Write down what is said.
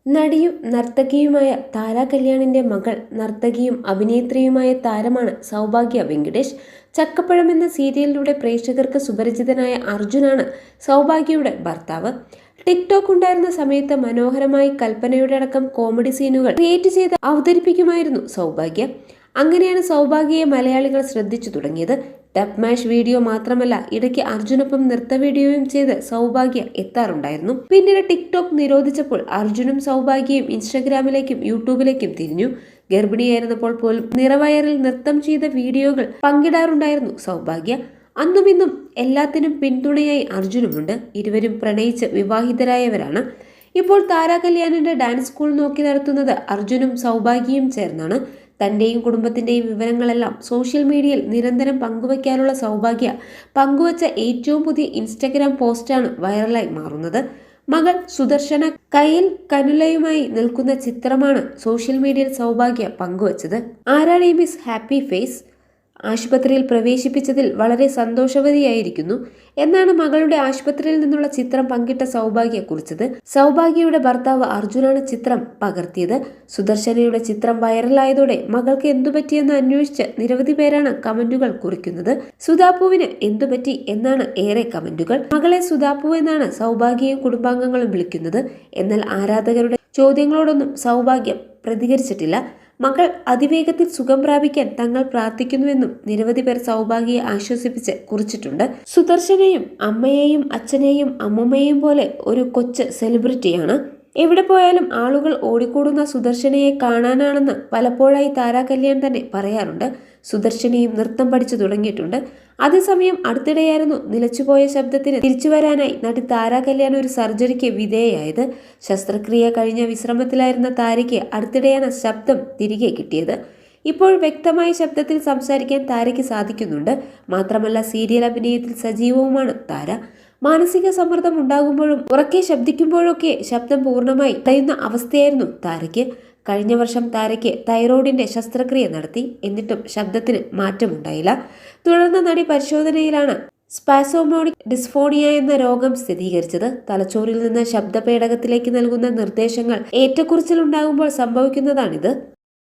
നടിയും നർത്തകിയുമായ താര കല്യാണിന്റെ മകൾ നർത്തകിയും അഭിനേത്രിയുമായ താരമാണ് സൗഭാഗ്യ വെങ്കിടേഷ്. ചക്കപ്പഴം എന്ന സീരിയലിലൂടെ പ്രേക്ഷകർക്ക് സുപരിചിതനായ അർജുനാണ് സൗഭാഗ്യയുടെ ഭർത്താവ്. ടിക്ടോക്ക് ഉണ്ടായിരുന്ന സമയത്ത് മനോഹരമായി കൽപ്പനയുടെ അടക്കം കോമഡി സീനുകൾ ക്രിയേറ്റ് ചെയ്ത് അവതരിപ്പിക്കുമായിരുന്നു സൗഭാഗ്യ. അങ്ങനെയാണ് സൗഭാഗ്യയെ മലയാളികൾ ശ്രദ്ധിച്ചു തുടങ്ങിയത്. ഡബ് മാഷ് വീഡിയോ മാത്രമല്ല, ഇടയ്ക്ക് അർജുനൊപ്പം നൃത്ത വീഡിയോയും ചെയ്ത് സൗഭാഗ്യ എത്താറുണ്ടായിരുന്നു. പിന്നീട് ടിക്ടോക്ക് നിരോധിച്ചപ്പോൾ അർജുനും സൗഭാഗ്യയും ഇൻസ്റ്റഗ്രാമിലേക്കും യൂട്യൂബിലേക്കും തിരിഞ്ഞു. ഗർഭിണിയായിരുന്നപ്പോൾ പോലും നിറവയറിൽ നൃത്തം ചെയ്ത വീഡിയോകൾ പങ്കിടാറുണ്ടായിരുന്നു സൗഭാഗ്യ. അന്നും ഇന്നും എല്ലാത്തിനും പിന്തുണയായി അർജുനുമുണ്ട്. ഇരുവരും പ്രണയിച്ച് വിവാഹിതരായവരാണ്. ഇപ്പോൾ താര കല്യാണിന്റെ ഡാൻസ് സ്കൂൾ നോക്കി നടത്തുന്നത് അർജുനും സൗഭാഗ്യയും ചേർന്നാണ്. തന്റെയും കുടുംബത്തിന്റെയും വിവരങ്ങളെല്ലാം സോഷ്യൽ മീഡിയയിൽ നിരന്തരം പങ്കുവയ്ക്കാനുള്ള സൗഭാഗ്യ പങ്കുവച്ച ഏറ്റവും പുതിയ ഇൻസ്റ്റഗ്രാം പോസ്റ്റാണ് വൈറലായി മാറുന്നത്. മകൾ സുദർശന കയ്യിൽ കനുലയുമായി നിൽക്കുന്ന ചിത്രമാണ് സോഷ്യൽ മീഡിയയിൽ സൗഭാഗ്യ പങ്കുവച്ചത്. ആരാണ് ഈ മിസ് ഹാപ്പി ഫേസ്? ആശുപത്രിയിൽ പ്രവേശിപ്പിച്ചതിൽ വളരെ സന്തോഷവതിയായിരിക്കുന്നു എന്നാണ് മകളുടെ ആശുപത്രിയിൽ നിന്നുള്ള ചിത്രം പങ്കിട്ട സൗഭാഗ്യ കുറിച്ചത്. സൗഭാഗ്യയുടെ ഭർത്താവ് അർജുനാണ് ചിത്രം പകർത്തിയത്. സുദർശനയുടെ ചിത്രം വൈറലായതോടെ മകൾക്ക് എന്തുപറ്റിയെന്ന് അന്വേഷിച്ച് നിരവധി പേരാണ് കമന്റുകൾ കുറിക്കുന്നത്. സുധാപ്പുവിന് എന്തുപറ്റി എന്നാണ് ഏറെ കമന്റുകൾ. മകളെ സുധാപ്പു എന്നാണ് സൗഭാഗ്യയും കുടുംബാംഗങ്ങളും വിളിക്കുന്നത്. എന്നാൽ ആരാധകരുടെ ചോദ്യങ്ങളോടൊന്നും സൗഭാഗ്യം പ്രതികരിച്ചിട്ടില്ല. മകൾ അതിവേഗത്തിൽ സുഖം പ്രാപിക്കാൻ തങ്ങൾ പ്രാർത്ഥിക്കുന്നുവെന്നും നിരവധി പേർ സൗഭാഗ്യയെ ആശ്വസിപ്പിച്ച് കുറിച്ചിട്ടുണ്ട്. സുദർശനയും അമ്മയെയും അച്ഛനെയും അമ്മുമ്മയെയും പോലെ ഒരു കൊച്ചു സെലിബ്രിറ്റിയാണ്. എവിടെ പോയാലും ആളുകൾ ഓടിക്കൂടുന്ന സുദർശനയെ കാണാനാണെന്ന് പലപ്പോഴായി താര കല്യാൺ തന്നെ പറയാറുണ്ട്. സുദർശനയും നൃത്തം പഠിച്ചു തുടങ്ങിയിട്ടുണ്ട്. അതേസമയം അടുത്തിടെയായിരുന്നു നിലച്ചുപോയ ശബ്ദത്തിന് തിരിച്ചു വരാനായി നടി താര കല്യാൺ ഒരു സർജറിക്ക് വിധേയയായത്. ശസ്ത്രക്രിയ കഴിഞ്ഞ വിശ്രമത്തിലായിരുന്ന താരയ്ക്ക് അടുത്തിടെയാണ് ശബ്ദം തിരികെ കിട്ടിയത്. ഇപ്പോൾ വ്യക്തമായ ശബ്ദത്തിൽ സംസാരിക്കാൻ താരയ്ക്ക് സാധിക്കുന്നുണ്ട്. മാത്രമല്ല, സീരിയൽ അഭിനയത്തിൽ സജീവവുമാണ് താര. മാനസിക സമ്മർദ്ദം ഉണ്ടാകുമ്പോഴും ഉറക്കെ ശബ്ദിക്കുമ്പോഴൊക്കെ ശബ്ദം പൂർണ്ണമായി തടയുന്ന അവസ്ഥയായിരുന്നു താരയ്ക്ക്. കഴിഞ്ഞ വർഷം താരയ്ക്ക് തൈറോയിഡിന്റെ ശസ്ത്രക്രിയ നടത്തി. എന്നിട്ടും ശബ്ദത്തിന് മാറ്റമുണ്ടായില്ല. തുടർന്ന് നടി പരിശോധനയിലാണ് സ്പാസോമോണിക് ഡിസ്ഫോണിയ എന്ന രോഗം സ്ഥിരീകരിച്ചത്. തലച്ചോറിൽ നിന്ന് ശബ്ദപേടകത്തിലേക്ക് നൽകുന്ന നിർദ്ദേശങ്ങൾ ഏറ്റക്കുറച്ചിലുണ്ടാകുമ്പോൾ സംഭവിക്കുന്നതാണിത്.